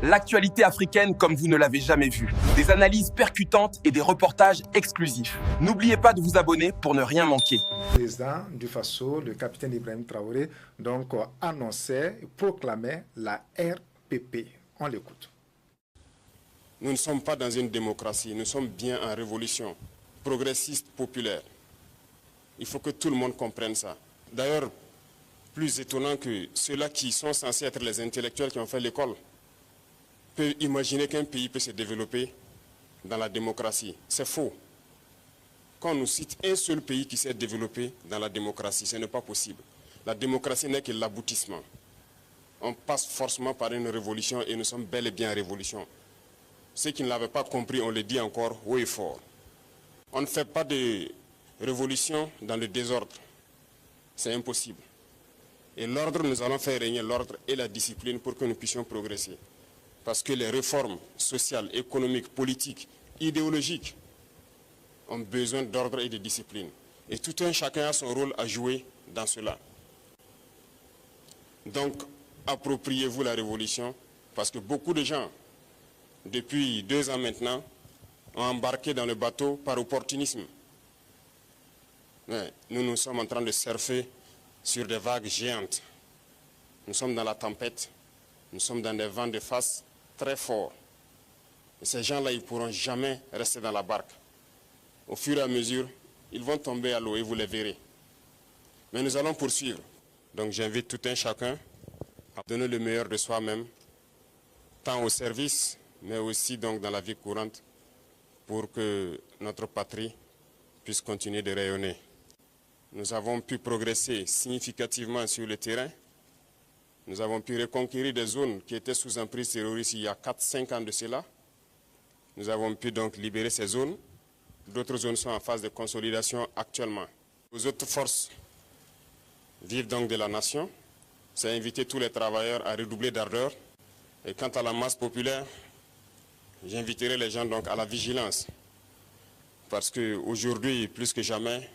L'actualité africaine comme vous ne l'avez jamais vue. Des analyses percutantes et des reportages exclusifs. N'oubliez pas de vous abonner pour ne rien manquer. Le président du Faso, le capitaine Ibrahim Traoré, donc annonçait et proclamait la RPP. On l'écoute. Nous ne sommes pas dans une démocratie, nous sommes bien en révolution progressiste populaire. Il faut que tout le monde comprenne ça. D'ailleurs, plus étonnant que ceux-là qui sont censés être les intellectuels qui ont fait l'école peut imaginer qu'un pays peut se développer dans la démocratie. C'est faux. Quand on nous cite un seul pays qui s'est développé dans la démocratie, ce n'est pas possible. La démocratie n'est que l'aboutissement. On passe forcément par une révolution et nous sommes bel et bien en révolution. Ceux qui ne l'avaient pas compris, on le dit encore haut et fort. On ne fait pas de révolution dans le désordre. C'est impossible. Et l'ordre, nous allons faire régner l'ordre et la discipline pour que nous puissions progresser. Parce que les réformes sociales, économiques, politiques, idéologiques ont besoin d'ordre et de discipline. Et tout un chacun a son rôle à jouer dans cela. Donc, appropriez-vous la révolution, parce que beaucoup de gens, depuis 2 ans maintenant, ont embarqué dans le bateau par opportunisme. Mais nous sommes en train de surfer sur des vagues géantes. Nous sommes dans la tempête, nous sommes dans des vents de face très fort. Et ces gens-là, ils ne pourront jamais rester dans la barque. Au fur et à mesure, ils vont tomber à l'eau et vous les verrez. Mais nous allons poursuivre. Donc j'invite tout un chacun à donner le meilleur de soi-même, tant au service, mais aussi donc dans la vie courante, pour que notre patrie puisse continuer de rayonner. Nous avons pu progresser significativement sur le terrain. Nous avons pu reconquérir des zones qui étaient sous emprise terroriste il y a 4-5 ans de cela. Nous avons pu donc libérer ces zones. D'autres zones sont en phase de consolidation actuellement. Aux autres forces vives donc de la nation, c'est inviter tous les travailleurs à redoubler d'ardeur. Et quant à la masse populaire, j'inviterai les gens donc à la vigilance. Parce qu'aujourd'hui, plus que jamais,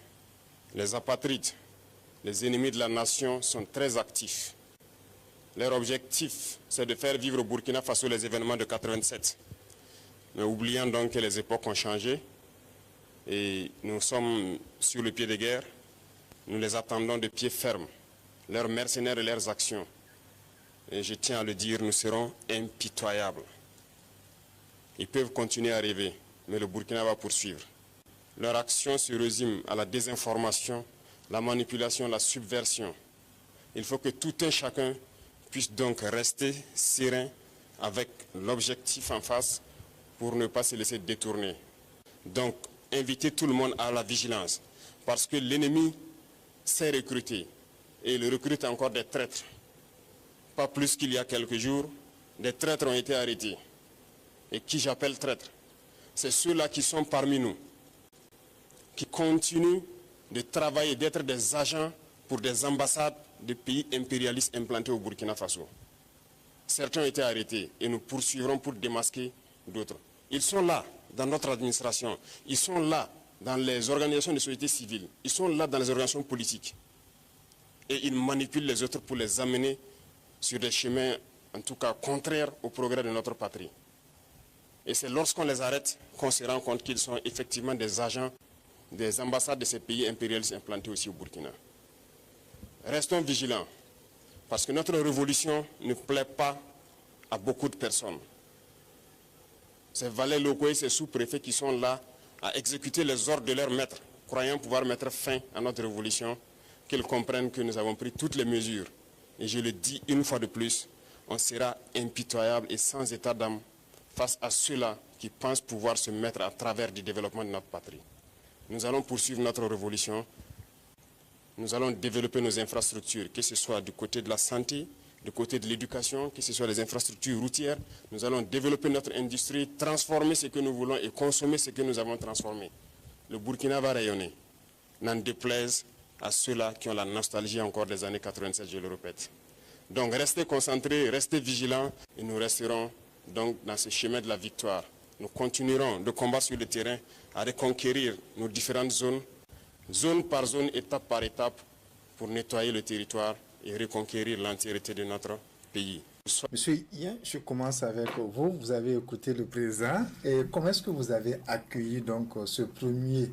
les apatrides, les ennemis de la nation sont très actifs. Leur objectif, c'est de faire vivre au Burkina Faso les événements de 87. Mais oubliant donc que les époques ont changé et nous sommes sur le pied de guerre, nous les attendons de pied ferme, leurs mercenaires et leurs actions. Et je tiens à le dire, nous serons impitoyables. Ils peuvent continuer à rêver, mais le Burkina va poursuivre. Leur action se résume à la désinformation, la manipulation, la subversion. Il faut que tout un chacun puisse donc rester serein avec l'objectif en face pour ne pas se laisser détourner. Donc, inviter tout le monde à la vigilance parce que l'ennemi s'est recruté et il recrute encore des traîtres. Pas plus qu'il y a quelques jours, des traîtres ont été arrêtés. Et qui j'appelle traîtres, c'est ceux-là qui sont parmi nous, qui continuent de travailler, d'être des agents pour des ambassades de pays impérialistes implantés au Burkina Faso. Certains ont été arrêtés et nous poursuivrons pour démasquer d'autres. Ils sont là dans notre administration, ils sont là dans les organisations de société civile, ils sont là dans les organisations politiques. Et ils manipulent les autres pour les amener sur des chemins, en tout cas, contraires au progrès de notre patrie. Et c'est lorsqu'on les arrête qu'on se rend compte qu'ils sont effectivement des agents des ambassades de ces pays impérialistes implantés aussi au Burkina. Restons vigilants, parce que notre révolution ne plaît pas à beaucoup de personnes. Ces valets locaux et ces sous-préfets qui sont là à exécuter les ordres de leurs maîtres, croyant pouvoir mettre fin à notre révolution, qu'ils comprennent que nous avons pris toutes les mesures. Et je le dis une fois de plus, on sera impitoyable et sans état d'âme face à ceux-là qui pensent pouvoir se mettre à travers du développement de notre patrie. Nous allons poursuivre notre révolution. Nous allons développer nos infrastructures, que ce soit du côté de la santé, du côté de l'éducation, que ce soit les infrastructures routières. Nous allons développer notre industrie, transformer ce que nous voulons et consommer ce que nous avons transformé. Le Burkina va rayonner, n'en déplaise à ceux-là qui ont la nostalgie encore des années 87, je le répète. Donc restez concentrés, restez vigilants et nous resterons donc dans ce chemin de la victoire. Nous continuerons de combattre sur le terrain à reconquérir nos différentes zones, zone par zone, étape par étape, pour nettoyer le territoire et reconquérir l'entièreté de notre pays. Monsieur Yen, je commence avec vous. Vous avez écouté le président. Et comment est-ce que vous avez accueilli donc ce 1er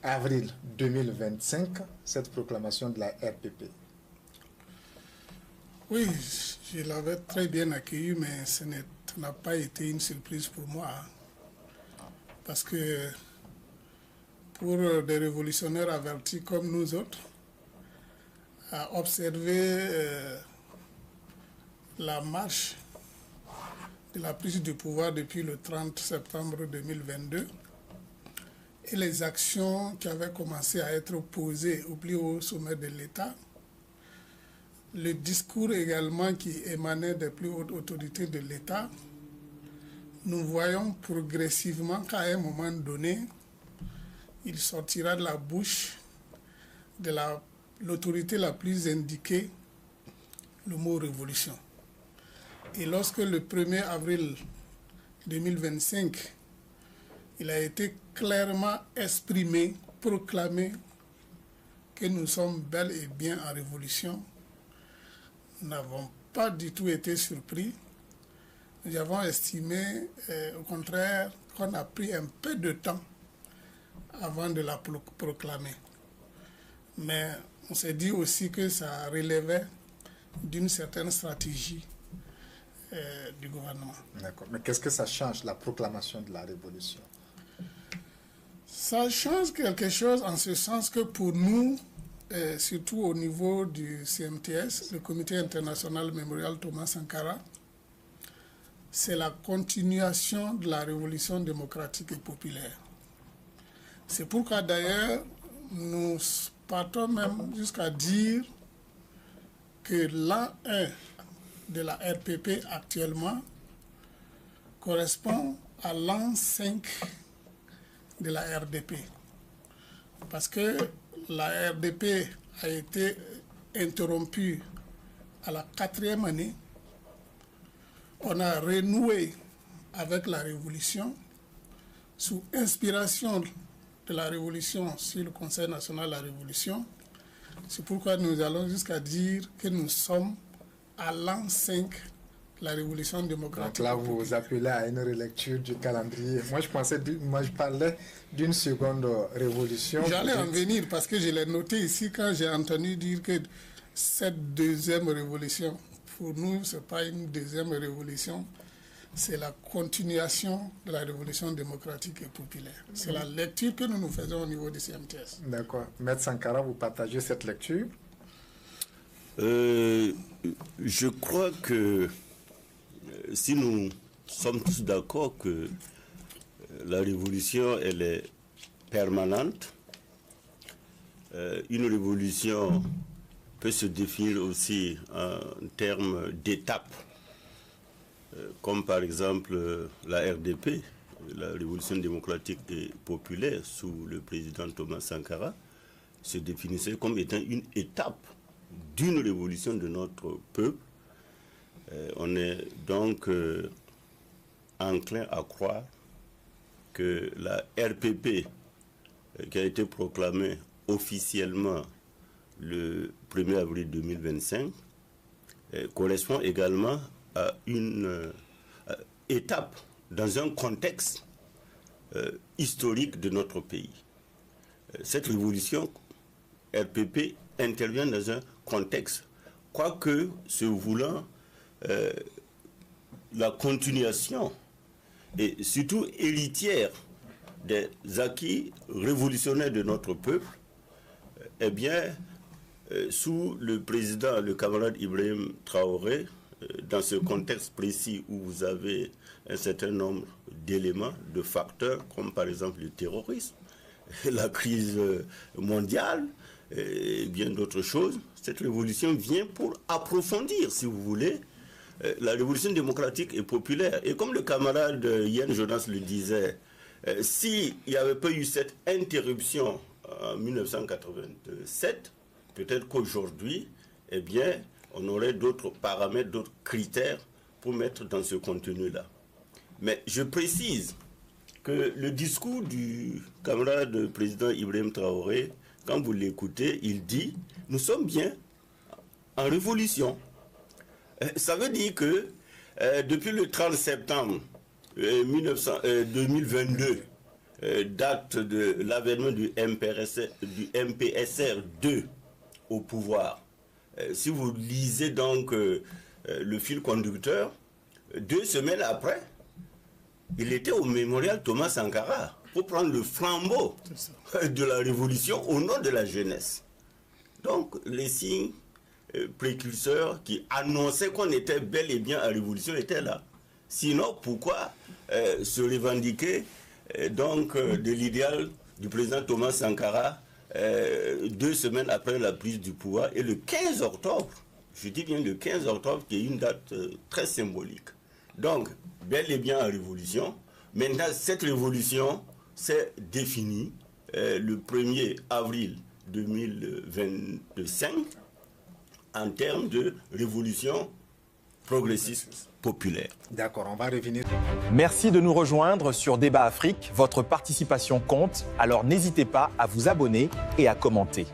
avril 2025, cette proclamation de la RPP? Oui, je l'avais très bien accueilli, mais ce n'a pas été une surprise pour moi. Parce que pour des révolutionnaires avertis comme nous autres, à observer la marche de la prise du pouvoir depuis le 30 septembre 2022 et les actions qui avaient commencé à être posées au plus haut sommet de l'État, le discours également qui émanait des plus hautes autorités de l'État, nous voyons progressivement qu'à un moment donné, il sortira de la bouche de l'autorité la plus indiquée le mot révolution. Et lorsque le 1er avril 2025, il a été clairement exprimé, proclamé que nous sommes bel et bien en révolution, nous n'avons pas du tout été surpris. Nous avons estimé, au contraire, qu'on a pris un peu de temps avant de la proclamer. Mais on s'est dit aussi que ça relevait d'une certaine stratégie du gouvernement. D'accord. Mais qu'est-ce que ça change, la proclamation de la révolution? Ça change quelque chose en ce sens que pour nous, surtout au niveau du CMTS, le Comité international mémorial Thomas Sankara, c'est la continuation de la révolution démocratique et populaire. C'est pourquoi d'ailleurs, nous partons même jusqu'à dire que l'an 1 de la RPP actuellement correspond à l'an 5 de la RDP. Parce que la RDP a été interrompue à la 4e année. On a renoué avec la révolution sous inspiration de la révolution sur le Conseil national de la révolution. C'est pourquoi nous allons jusqu'à dire que nous sommes à l'an 5 de la révolution démocratique. Donc là, vous vous appelez à une relecture du calendrier. Moi, je parlais d'une seconde révolution. J'allais en venir parce que je l'ai noté ici quand j'ai entendu dire que cette deuxième révolution, pour nous, ce n'est pas une deuxième révolution, c'est la continuation de la révolution démocratique et populaire. C'est la lecture que nous nous faisons au niveau du CMTS. D'accord. Maître Sankara, vous partagez cette lecture? Je crois que si nous sommes tous d'accord que la révolution, elle est permanente, une révolution peut se définir aussi en termes d'étapes, comme par exemple la RDP, la Révolution démocratique et populaire, sous le président Thomas Sankara, se définissait comme étant une étape d'une révolution de notre peuple. On est donc enclin à croire que la RPP, qui a été proclamée officiellement le 1er avril 2025, correspond également à une étape dans un contexte historique de notre pays. Cette révolution RPP intervient dans un contexte, quoique se voulant la continuation et surtout héritière des acquis révolutionnaires de notre peuple, eh bien, sous le président, le camarade Ibrahim Traoré, dans ce contexte précis où vous avez un certain nombre d'éléments, de facteurs, comme par exemple le terrorisme, la crise mondiale, et bien d'autres choses, cette révolution vient pour approfondir, si vous voulez, la révolution démocratique et populaire. Et comme le camarade Yann Jonas le disait, s'il n'y avait pas eu cette interruption en 1987, peut-être qu'aujourd'hui, eh bien, on aurait d'autres paramètres, d'autres critères pour mettre dans ce contenu-là. Mais je précise que le discours du camarade président Ibrahim Traoré, quand vous l'écoutez, il dit « Nous sommes bien en révolution ». Ça veut dire que depuis le 30 septembre 2022, date de l'avènement du MPSR 2 au pouvoir, si vous lisez donc le fil conducteur, 2 semaines après, il était au mémorial Thomas Sankara pour prendre le flambeau de la révolution au nom de la jeunesse. Donc, les signes précurseurs qui annonçaient qu'on était bel et bien à la révolution étaient là. Sinon, pourquoi se revendiquer de l'idéal du président Thomas Sankara 2 semaines après la prise du pouvoir et le 15 octobre, je dis bien le 15 octobre, qui est une date très symbolique. Donc, bel et bien à la révolution. Maintenant, cette révolution s'est définie le 1er avril 2025 en termes de révolution progressiste populaire. D'accord, on va revenir. Merci de nous rejoindre sur Débat Afrique. Votre participation compte, alors n'hésitez pas à vous abonner et à commenter.